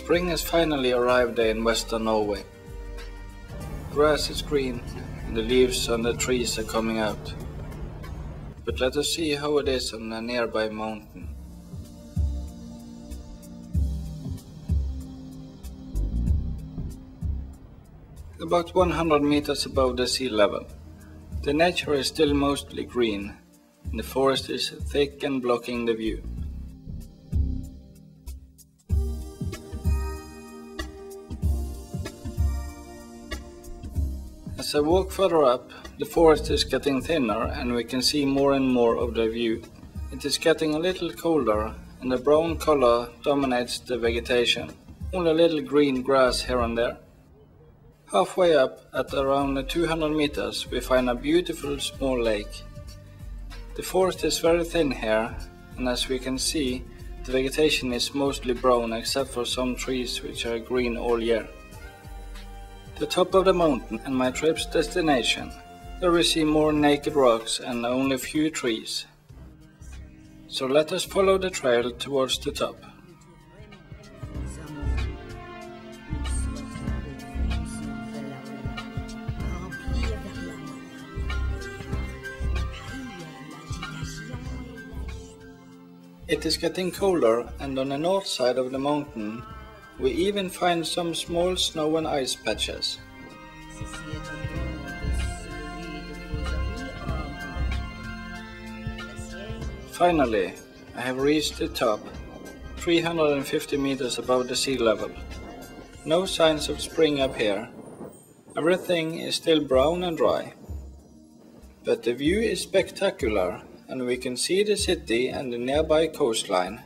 Spring has finally arrived in western Norway. Grass is green and the leaves on the trees are coming out. But let us see how it is on a nearby mountain. About 100 meters above the sea level, the nature is still mostly green, and the forest is thick and blocking the view. As I walk further up, the forest is getting thinner and we can see more and more of the view. It is getting a little colder and the brown color dominates the vegetation, only a little green grass here and there. Halfway up, at around 200 meters, we find a beautiful small lake. The forest is very thin here, and as we can see, the vegetation is mostly brown except for some trees which are green all year. The top of the mountain and my trip's destination, where we see more naked rocks and only a few trees. So let us follow the trail towards the top. It is getting colder, and on the north side of the mountain we even find some small snow and ice patches. Finally, I have reached the top, 350 meters above the sea level. No signs of spring up here. Everything is still brown and dry. But the view is spectacular, and we can see the city and the nearby coastline.